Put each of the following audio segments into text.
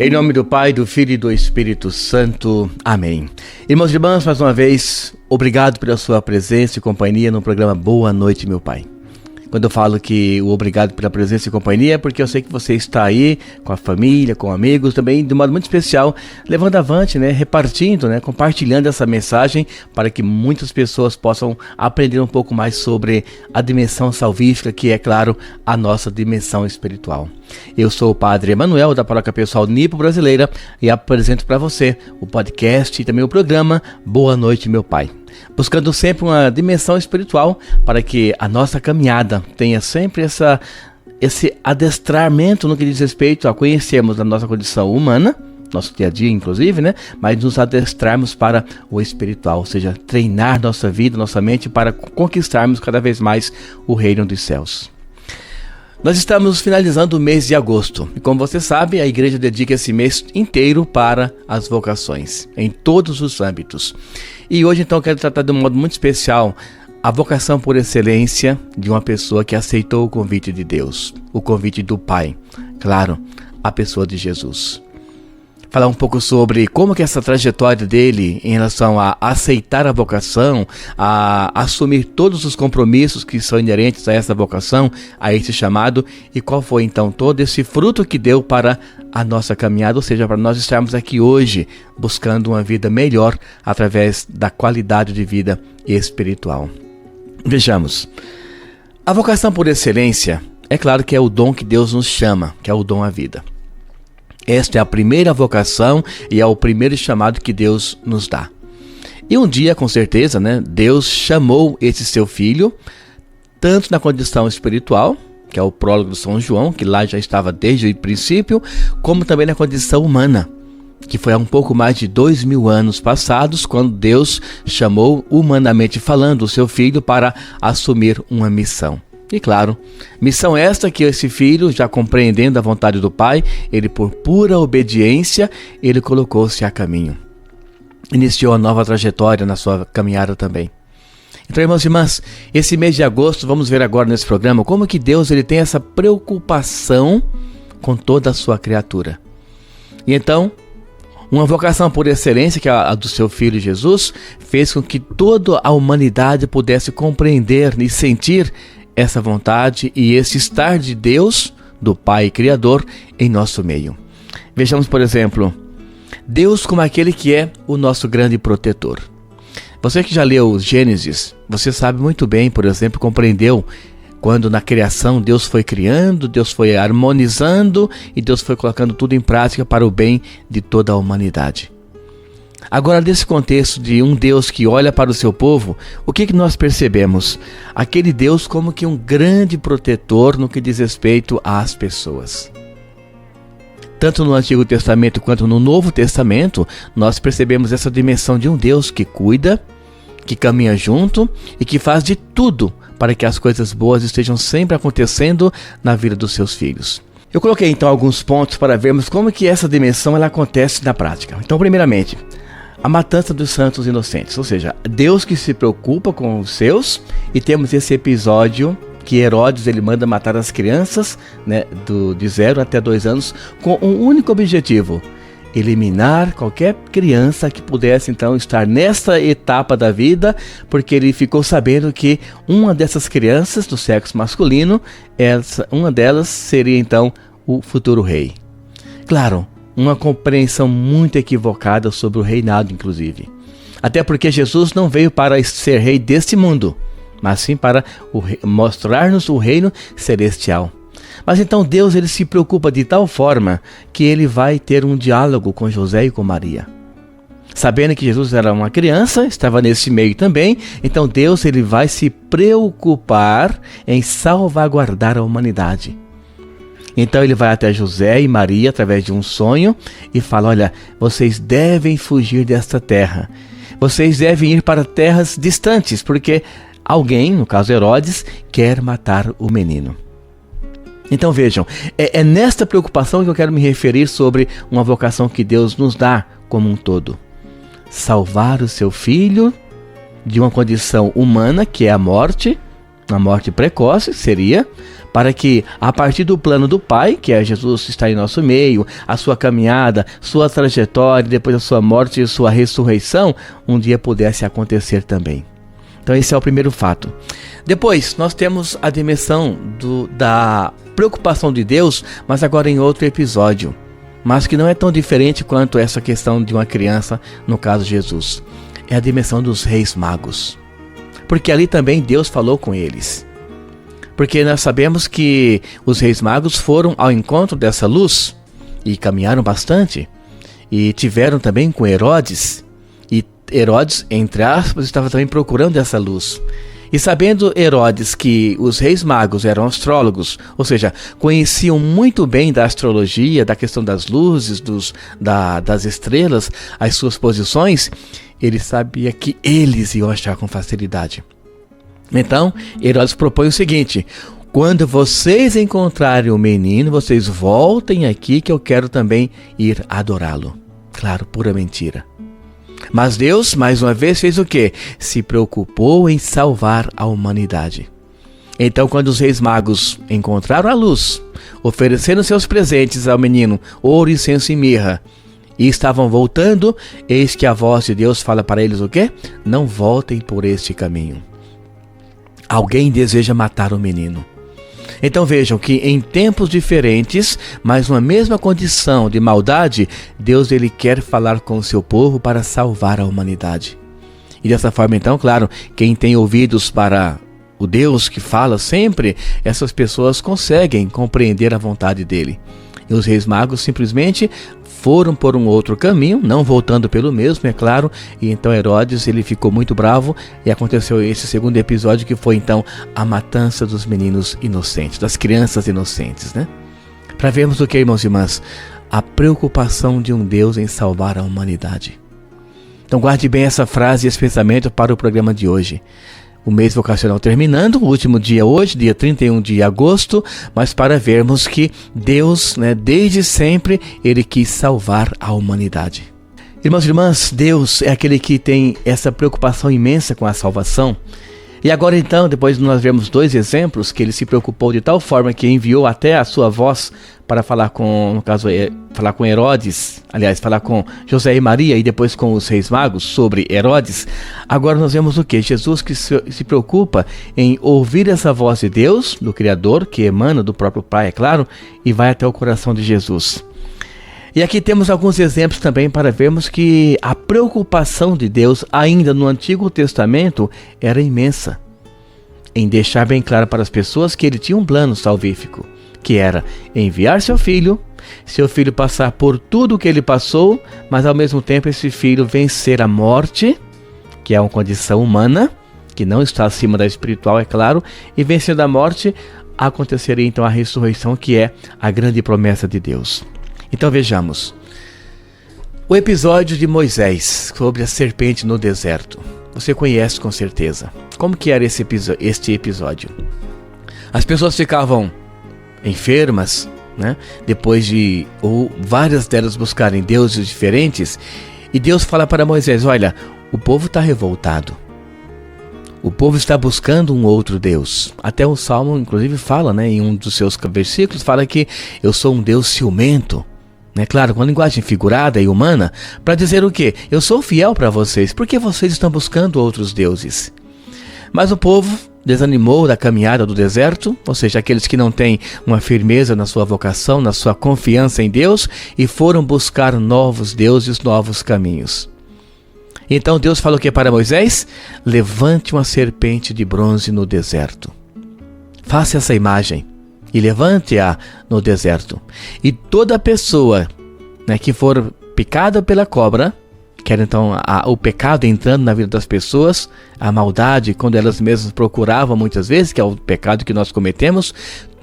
Em nome do Pai, do Filho e do Espírito Santo. Amém. Irmãos e irmãs, mais uma vez, obrigado pela sua presença e companhia no programa Boa Noite, meu Pai. Quando eu falo que o obrigado pela presença e companhia, é porque eu sei que você está aí com a família, com amigos, também de um modo muito especial, levando avante, repartindo, compartilhando essa mensagem para que muitas pessoas possam aprender um pouco mais sobre a dimensão salvífica, que é, claro, a nossa dimensão espiritual. Eu sou o Padre Emanuel, da Paróquia Pessoal Nipo Brasileira, e apresento para você o podcast e também o programa Boa Noite, meu Pai. Buscando sempre uma dimensão espiritual para que a nossa caminhada tenha sempre esse adestramento no que diz respeito a conhecermos a nossa condição humana, nosso dia a dia inclusive, mas nos adestrarmos para o espiritual, ou seja, treinar nossa vida, nossa mente para conquistarmos cada vez mais o reino dos céus. Nós estamos finalizando o mês de agosto e, como você sabe, a igreja dedica esse mês inteiro para as vocações, em todos os âmbitos. E hoje, então, eu quero tratar de um modo muito especial a vocação por excelência de uma pessoa que aceitou o convite de Deus, o convite do Pai, claro, a pessoa de Jesus. Falar um pouco sobre como que essa trajetória dele em relação a aceitar a vocação, a assumir todos os compromissos que são inerentes a essa vocação, a esse chamado, e qual foi então todo esse fruto que deu para a nossa caminhada, ou seja, para nós estarmos aqui hoje buscando uma vida melhor através da qualidade de vida espiritual. Vejamos, a vocação por excelência, é claro que é o dom que Deus nos chama, que é o dom à vida. Esta é a primeira vocação e é o primeiro chamado que Deus nos dá. E um dia, com certeza, Deus chamou esse seu filho, tanto na condição espiritual, que é o prólogo de São João, que lá já estava desde o princípio, como também na condição humana, que foi há um pouco mais de 2000 anos passados, quando Deus chamou, humanamente falando, o seu filho para assumir uma missão. E claro, missão esta que esse filho, já compreendendo a vontade do Pai, ele por pura obediência, ele colocou-se a caminho. Iniciou a nova trajetória na sua caminhada também. Então, irmãos e irmãs, esse mês de agosto, vamos ver agora nesse programa como que Deus ele tem essa preocupação com toda a sua criatura. E então, uma vocação por excelência, que é a do seu filho Jesus, fez com que toda a humanidade pudesse compreender e sentir essa vontade e esse estar de Deus, do Pai Criador, em nosso meio. Vejamos, por exemplo, Deus como aquele que é o nosso grande protetor. Você que já leu Gênesis, você sabe muito bem, por exemplo, compreendeu quando na criação Deus foi criando, Deus foi harmonizando e Deus foi colocando tudo em prática para o bem de toda a humanidade. Agora, nesse contexto de um Deus que olha para o seu povo, o que nós percebemos? Aquele Deus como que um grande protetor no que diz respeito às pessoas. Tanto no Antigo Testamento quanto no Novo Testamento, nós percebemos essa dimensão de um Deus que cuida, que caminha junto e que faz de tudo para que as coisas boas estejam sempre acontecendo na vida dos seus filhos. Eu coloquei então alguns pontos para vermos como que essa dimensão ela acontece na prática. Então, primeiramente, a matança dos santos inocentes, ou seja, Deus que se preocupa com os seus, e temos esse episódio que Herodes ele manda matar as crianças de 0 até 2 anos com um único objetivo: eliminar qualquer criança que pudesse então estar nessa etapa da vida, porque ele ficou sabendo que uma dessas crianças do sexo masculino, uma delas seria então o futuro rei. Claro, uma compreensão muito equivocada sobre o reinado, inclusive. Até porque Jesus não veio para ser rei deste mundo, mas sim para mostrar-nos o reino celestial. Mas então Deus ele se preocupa de tal forma que ele vai ter um diálogo com José e com Maria. Sabendo que Jesus era uma criança, estava nesse meio também, então Deus ele vai se preocupar em salvaguardar a humanidade. Então ele vai até José e Maria através de um sonho e fala: olha, vocês devem fugir desta terra. Vocês devem ir para terras distantes, porque alguém, no caso Herodes, quer matar o menino. Então vejam, é nesta preocupação que eu quero me referir sobre uma vocação que Deus nos dá como um todo. Salvar o seu filho de uma condição humana, que é a morte, Uma morte precoce seria para que, a partir do plano do Pai, que é Jesus estar em nosso meio, a sua caminhada, sua trajetória, depois da sua morte e sua ressurreição, um dia pudesse acontecer também. Então esse é o primeiro fato. Depois, nós temos a dimensão da preocupação de Deus, mas agora em outro episódio. Mas que não é tão diferente quanto essa questão de uma criança, no caso Jesus. É a dimensão dos reis magos. Porque ali também Deus falou com eles. Porque nós sabemos que os reis magos foram ao encontro dessa luz e caminharam bastante. E tiveram também com Herodes. E Herodes, entre aspas, estava também procurando essa luz. E sabendo Herodes que os reis magos eram astrólogos, ou seja, conheciam muito bem da astrologia, da questão das luzes, das estrelas, as suas posições, ele sabia que eles iam achar com facilidade. Então, Herodes propõe o seguinte: quando vocês encontrarem o menino, vocês voltem aqui que eu quero também ir adorá-lo. Claro, pura mentira. Mas Deus, mais uma vez, fez o quê? Se preocupou em salvar a humanidade. Então, quando os reis magos encontraram a luz, ofereceram seus presentes ao menino, ouro, incenso e mirra, e estavam voltando, eis que a voz de Deus fala para eles o quê? Não voltem por este caminho. Alguém deseja matar o menino. Então vejam que em tempos diferentes, mas numa mesma condição de maldade, Deus ele quer falar com o seu povo para salvar a humanidade. E dessa forma então, claro, quem tem ouvidos para o Deus que fala sempre, essas pessoas conseguem compreender a vontade dele. E os reis magos simplesmente foram por um outro caminho, não voltando pelo mesmo, é claro. E então Herodes ele ficou muito bravo e aconteceu esse segundo episódio, que foi então a matança dos meninos inocentes, das crianças inocentes, né? Para vermos o que, irmãos e irmãs? A preocupação de um Deus em salvar a humanidade. Então guarde bem essa frase e esse pensamento para o programa de hoje. O mês vocacional terminando, o último dia hoje, dia 31 de agosto, mas para vermos que Deus, desde sempre, Ele quis salvar a humanidade. Irmãos e irmãs, Deus é aquele que tem essa preocupação imensa com a salvação. E agora então, depois nós vemos dois exemplos que Ele se preocupou de tal forma que enviou até a sua voz para falar com, no caso, falar com Herodes, aliás, falar com José e Maria e depois com os reis magos sobre Herodes. Agora nós vemos o que? Jesus que se preocupa em ouvir essa voz de Deus, do Criador, que emana do próprio Pai, é claro, e vai até o coração de Jesus. E aqui temos alguns exemplos também para vermos que a preocupação de Deus, ainda no Antigo Testamento, era imensa. Em deixar bem claro para as pessoas que Ele tinha um plano salvífico, que era enviar seu filho passar por tudo o que ele passou, mas ao mesmo tempo esse filho vencer a morte, que é uma condição humana, que não está acima da espiritual, é claro, e vencendo a morte, aconteceria então a ressurreição, que é a grande promessa de Deus. Então vejamos, o episódio de Moisés sobre a serpente no deserto. Você conhece com certeza. Como que era este episódio? As pessoas ficavam enfermas, depois de várias delas buscarem deuses diferentes, e Deus fala para Moisés: olha, o povo está revoltado. O povo está buscando um outro Deus. Até o Salmo, inclusive, fala, em um dos seus versículos, fala que eu sou um Deus ciumento. Claro, com a linguagem figurada e humana, para dizer o quê? Eu sou fiel para vocês, porque vocês estão buscando outros deuses. Mas o povo desanimou da caminhada do deserto, ou seja, aqueles que não têm uma firmeza na sua vocação, na sua confiança em Deus, e foram buscar novos deuses, novos caminhos. Então Deus falou que para Moisés: levante uma serpente de bronze no deserto. Faça essa imagem e levante-a no deserto. E toda pessoa que for picada pela cobra, que era então o pecado entrando na vida das pessoas, a maldade, quando elas mesmas procuravam muitas vezes, que é o pecado que nós cometemos,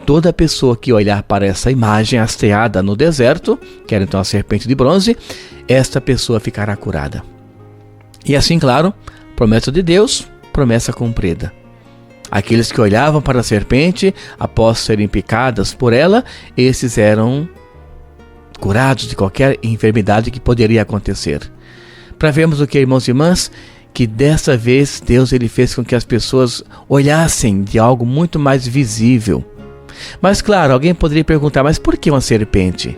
toda pessoa que olhar para essa imagem hasteada no deserto, que era então a serpente de bronze, esta pessoa ficará curada. E assim, claro, promessa de Deus, promessa cumprida. Aqueles que olhavam para a serpente, após serem picadas por ela, esses eram curados de qualquer enfermidade que poderia acontecer. Para vermos o que, irmãos e irmãs, que dessa vez Deus ele fez com que as pessoas olhassem de algo muito mais visível. Mas claro, alguém poderia perguntar, mas por que uma serpente?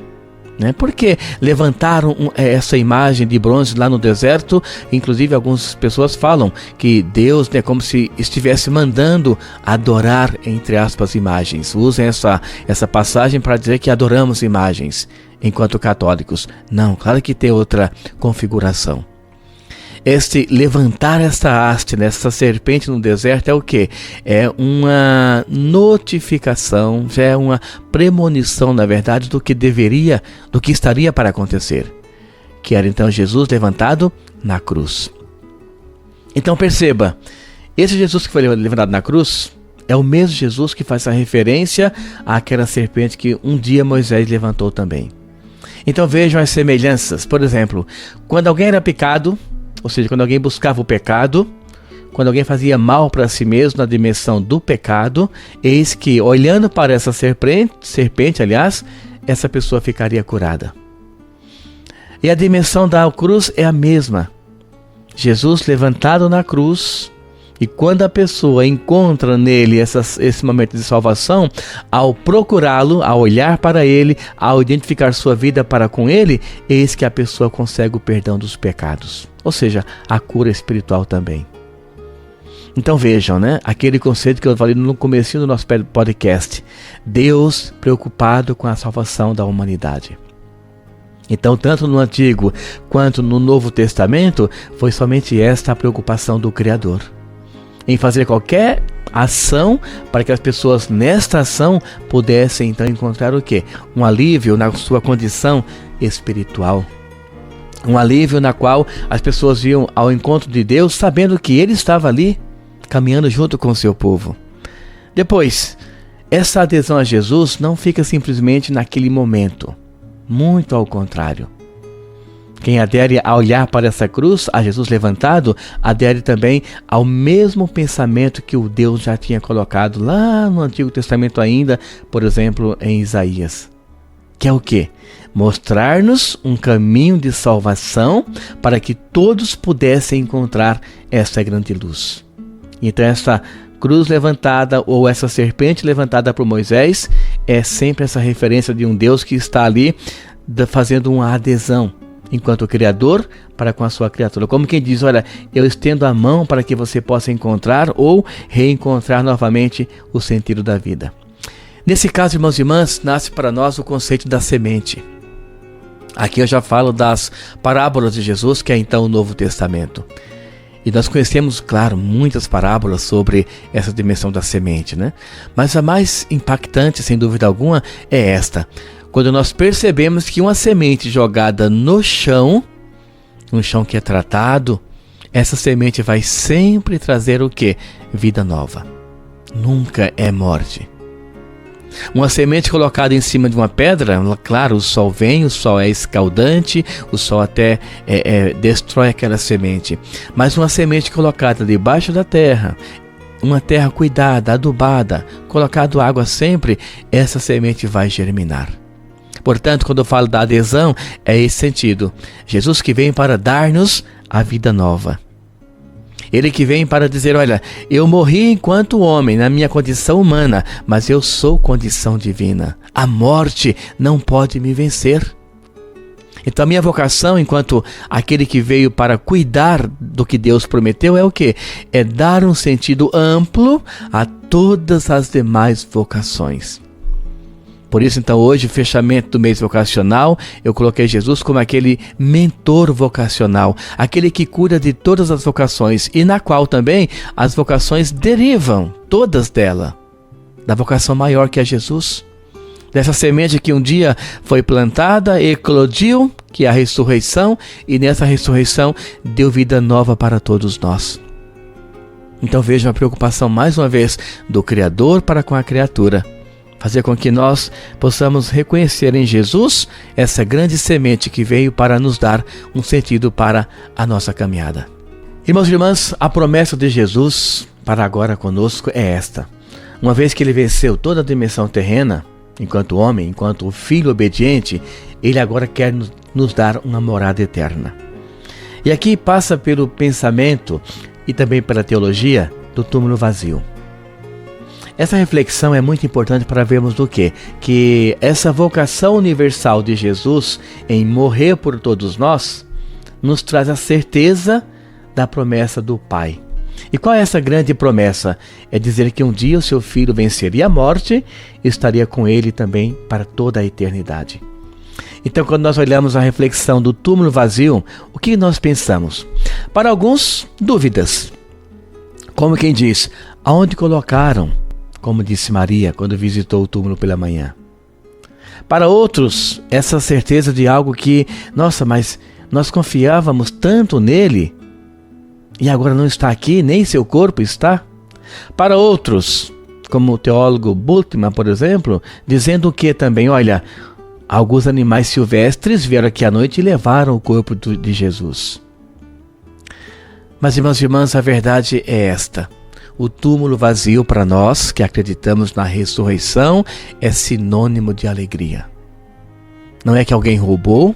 Por que levantaram essa imagem de bronze lá no deserto? Inclusive algumas pessoas falam que Deus é como se estivesse mandando adorar, entre aspas, imagens. Usam essa passagem para dizer que adoramos imagens enquanto católicos. Não, claro que tem outra configuração. Este levantar esta haste, essa serpente no deserto é o quê? É uma notificação, já é uma premonição, na verdade, do que estaria para acontecer. Que era então Jesus levantado na cruz. Então perceba, esse Jesus que foi levantado na cruz é o mesmo Jesus que faz a referência àquela serpente que um dia Moisés levantou também. Então vejam as semelhanças. Por exemplo, quando alguém era pecado, ou seja, quando alguém buscava o pecado, quando alguém fazia mal para si mesmo na dimensão do pecado, eis que, olhando para essa serpente, essa pessoa ficaria curada. E a dimensão da cruz é a mesma. Jesus levantado na cruz, e quando a pessoa encontra nele esse momento de salvação, ao procurá-lo, ao olhar para ele, ao identificar sua vida para com ele, eis que a pessoa consegue o perdão dos pecados. Ou seja, a cura espiritual também. Então vejam, aquele conceito que eu falei no comecinho do nosso podcast. Deus preocupado com a salvação da humanidade. Então, tanto no Antigo quanto no Novo Testamento, foi somente esta a preocupação do Criador. Em fazer qualquer ação para que as pessoas nesta ação pudessem então encontrar o quê? Um alívio na sua condição espiritual. Um alívio na qual as pessoas iam ao encontro de Deus sabendo que Ele estava ali caminhando junto com o seu povo. Depois, essa adesão a Jesus não fica simplesmente naquele momento. Muito ao contrário. Quem adere a olhar para essa cruz, a Jesus levantado, adere também ao mesmo pensamento que o Deus já tinha colocado lá no Antigo Testamento ainda, por exemplo, em Isaías. Que é o quê? Mostrar-nos um caminho de salvação para que todos pudessem encontrar essa grande luz. Então essa cruz levantada ou essa serpente levantada por Moisés é sempre essa referência de um Deus que está ali fazendo uma adesão enquanto Criador para com a sua criatura. Como quem diz, olha, eu estendo a mão para que você possa encontrar ou reencontrar novamente o sentido da vida. Nesse caso, irmãos e irmãs, nasce para nós o conceito da semente. Aqui eu já falo das parábolas de Jesus, que é então o Novo Testamento. E nós conhecemos, claro, muitas parábolas sobre essa dimensão da semente, Mas a mais impactante, sem dúvida alguma, é esta. Quando nós percebemos que uma semente jogada no chão, um chão que é tratado, essa semente vai sempre trazer o quê? Vida nova. Nunca é morte. Uma semente colocada em cima de uma pedra, claro, o sol vem, o sol é escaldante, o sol até destrói aquela semente. Mas uma semente colocada debaixo da terra, uma terra cuidada, adubada, colocado água sempre, essa semente vai germinar. Portanto, quando eu falo da adesão, é esse sentido. Jesus que vem para dar-nos a vida nova. Ele que vem para dizer, olha, eu morri enquanto homem, na minha condição humana, mas eu sou condição divina. A morte não pode me vencer. Então a minha vocação, enquanto aquele que veio para cuidar do que Deus prometeu, é o quê? É dar um sentido amplo a todas as demais vocações. Por isso, então, hoje, fechamento do mês vocacional, eu coloquei Jesus como aquele mentor vocacional, aquele que cuida de todas as vocações e na qual também as vocações derivam, todas dela, da vocação maior que é Jesus. Dessa semente que um dia foi plantada, eclodiu, que é a ressurreição, e nessa ressurreição deu vida nova para todos nós. Então vejam a preocupação mais uma vez do Criador para com a criatura. Fazer com que nós possamos reconhecer em Jesus essa grande semente que veio para nos dar um sentido para a nossa caminhada. Irmãos e irmãs, a promessa de Jesus para agora conosco é esta. Uma vez que ele venceu toda a dimensão terrena, enquanto homem, enquanto filho obediente, ele agora quer nos dar uma morada eterna. E aqui passa pelo pensamento e também pela teologia do túmulo vazio. Essa reflexão é muito importante para vermos do quê? Que essa vocação universal de Jesus em morrer por todos nós nos traz a certeza da promessa do Pai. E qual é essa grande promessa? É dizer que um dia o seu filho venceria a morte e estaria com ele também para toda a eternidade. Então, quando nós olhamos a reflexão do túmulo vazio, o que nós pensamos? Para alguns, dúvidas. Como quem diz, aonde colocaram? Como disse Maria quando visitou o túmulo pela manhã. Para outros, essa certeza de algo que, nossa, mas nós confiávamos tanto nele e agora não está aqui, nem seu corpo está. Para outros, como o teólogo Bultmann, por exemplo, dizendo que também, olha, alguns animais silvestres vieram aqui à noite e levaram o corpo de Jesus. Mas, irmãos e irmãs, a verdade é esta. O túmulo vazio para nós, que acreditamos na ressurreição, é sinônimo de alegria. Não é que alguém roubou,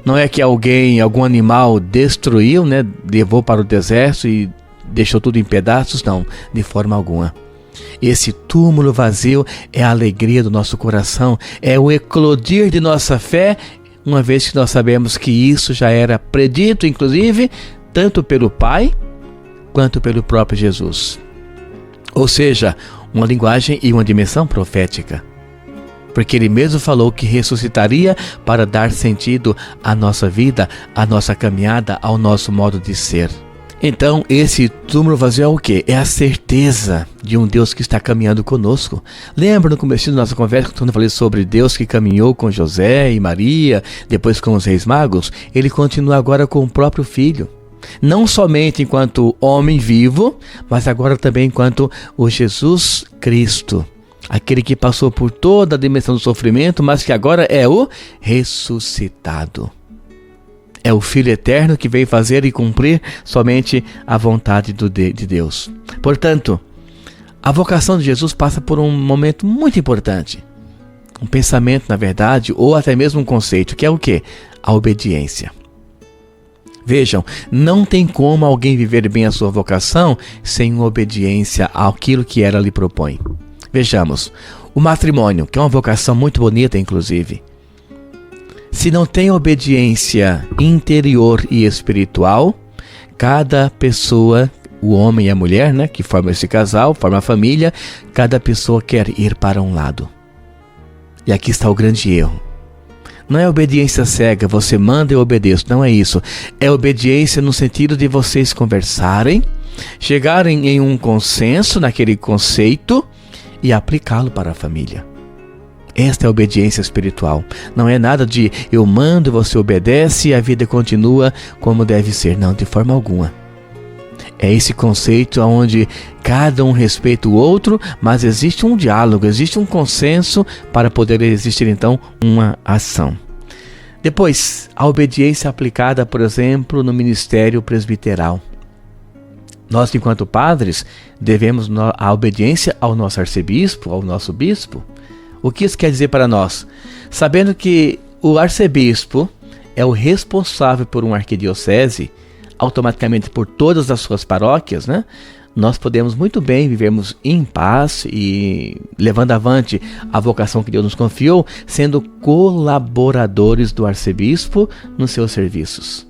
não é que algum animal destruiu, levou para o deserto e deixou tudo em pedaços, não, de forma alguma. Esse túmulo vazio é a alegria do nosso coração, é o eclodir de nossa fé, uma vez que nós sabemos que isso já era predito, inclusive, tanto pelo Pai quanto pelo próprio Jesus. Ou seja, uma linguagem e uma dimensão profética. Porque ele mesmo falou que ressuscitaria para dar sentido à nossa vida, à nossa caminhada, ao nosso modo de ser. Então, esse túmulo vazio é o quê? É a certeza de um Deus que está caminhando conosco. Lembra no começo da nossa conversa, quando eu falei sobre Deus que caminhou com José e Maria, depois com os reis magos? Ele continua agora com o próprio Filho. Não somente enquanto homem vivo, mas agora também enquanto o Jesus Cristo. Aquele que passou por toda a dimensão do sofrimento, mas que agora é o ressuscitado. É o Filho eterno que veio fazer e cumprir somente a vontade de Deus. Portanto, a vocação de Jesus passa por um momento muito importante. Um pensamento, na verdade, ou até mesmo um conceito, que é o quê? A obediência. Vejam, não tem como alguém viver bem a sua vocação sem obediência àquilo que ela lhe propõe. Vejamos, o matrimônio, que é uma vocação muito bonita, inclusive. Se não tem obediência interior e espiritual, cada pessoa, o homem e a mulher, que formam esse casal, formam a família, cada pessoa quer ir para um lado. E aqui está o grande erro. Não é obediência cega, você manda e eu obedeço, não é isso. É obediência no sentido de vocês conversarem, chegarem em um consenso naquele conceito e aplicá-lo para a família. Esta é a obediência espiritual. Não é nada de eu mando, você obedece e a vida continua como deve ser. Não, de forma alguma. É esse conceito onde cada um respeita o outro, mas existe um diálogo, existe um consenso para poder existir então uma ação. Depois, a obediência aplicada, por exemplo, no ministério presbiteral. Nós, enquanto padres, devemos a obediência ao nosso arcebispo, ao nosso bispo. O que isso quer dizer para nós? Sabendo que o arcebispo é o responsável por uma arquidiocese, automaticamente por todas as suas paróquias, nós podemos muito bem vivermos em paz e levando avante a vocação que Deus nos confiou, sendo colaboradores do arcebispo nos seus serviços.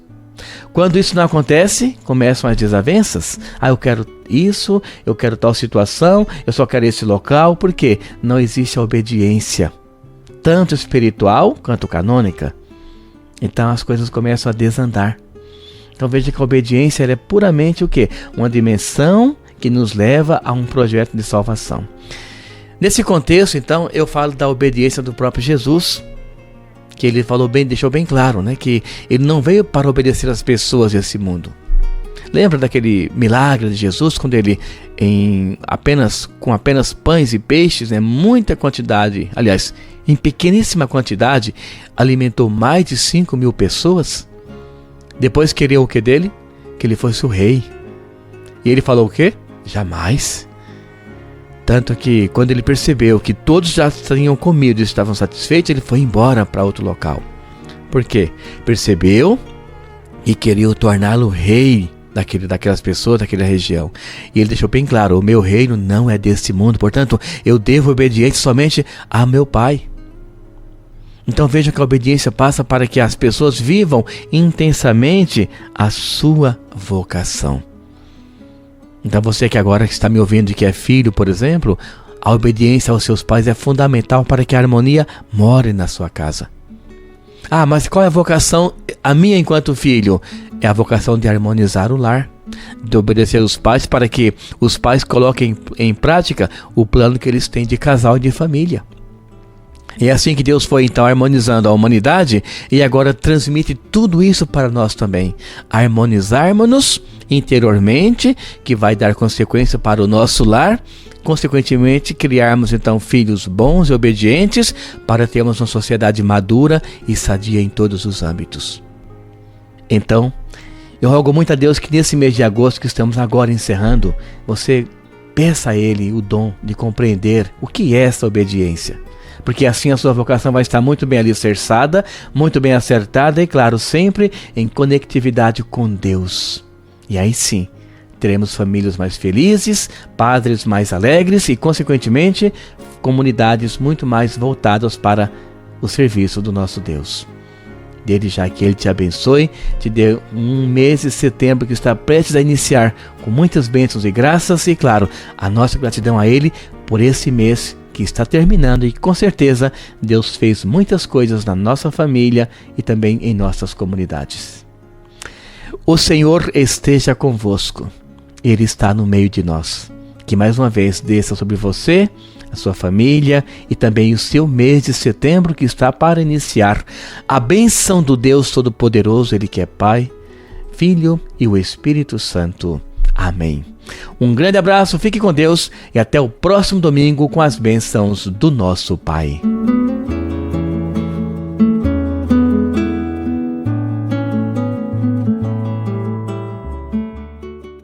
Quando isso não acontece, começam as desavenças. Eu quero isso, eu quero tal situação, eu só quero esse local, porque não existe a obediência, tanto espiritual quanto canônica. Então as coisas começam a desandar. Então veja que a obediência é puramente o quê? Uma dimensão que nos leva a um projeto de salvação. Nesse contexto, então, eu falo da obediência do próprio Jesus, que ele falou bem, deixou bem claro, que ele não veio para obedecer as pessoas desse mundo. Lembra daquele milagre de Jesus, quando ele, com apenas pães e peixes, muita quantidade, aliás, em pequeníssima quantidade, alimentou mais de 5.000 pessoas? Depois queria o que dele? Que ele fosse o rei. E ele falou o quê? Jamais. Tanto que quando ele percebeu que todos já tinham comido e estavam satisfeitos, ele foi embora para outro local. Por quê? Percebeu e queriam torná-lo rei daquelas pessoas, daquela região. E ele deixou bem claro: o meu reino não é deste mundo, portanto, eu devo obediência somente a meu Pai. Então veja que a obediência passa para que as pessoas vivam intensamente a sua vocação. Então você que agora está me ouvindo e que é filho, por exemplo, a obediência aos seus pais é fundamental para que a harmonia more na sua casa. Ah, mas qual é a vocação, a minha enquanto filho? É a vocação de harmonizar o lar, de obedecer aos pais para que os pais coloquem em prática o plano que eles têm de casal e de família. É assim que Deus foi então harmonizando a humanidade e agora transmite tudo isso para nós também. Harmonizarmos-nos interiormente, que vai dar consequência para o nosso lar, consequentemente criarmos então filhos bons e obedientes para termos uma sociedade madura e sadia em todos os âmbitos. Então, eu rogo muito a Deus que nesse mês de agosto que estamos agora encerrando, você peça a Ele o dom de compreender o que é essa obediência. Porque assim a sua vocação vai estar muito bem alicerçada, muito bem acertada e, claro, sempre em conectividade com Deus. E aí sim, teremos famílias mais felizes, padres mais alegres e, consequentemente, comunidades muito mais voltadas para o serviço do nosso Deus. Desde já que Ele te abençoe, te dê um mês de setembro que está prestes a iniciar com muitas bênçãos e graças e, claro, a nossa gratidão a Ele por esse mês que está terminando e com certeza Deus fez muitas coisas na nossa família e também em nossas comunidades. O Senhor esteja convosco, Ele está no meio de nós. Que mais uma vez desça sobre você, a sua família e também o seu mês de setembro que está para iniciar. A bênção do Deus Todo-Poderoso, Ele que é Pai, Filho e o Espírito Santo. Amém. Um grande abraço, fique com Deus e até o próximo domingo com as bênçãos do nosso Pai.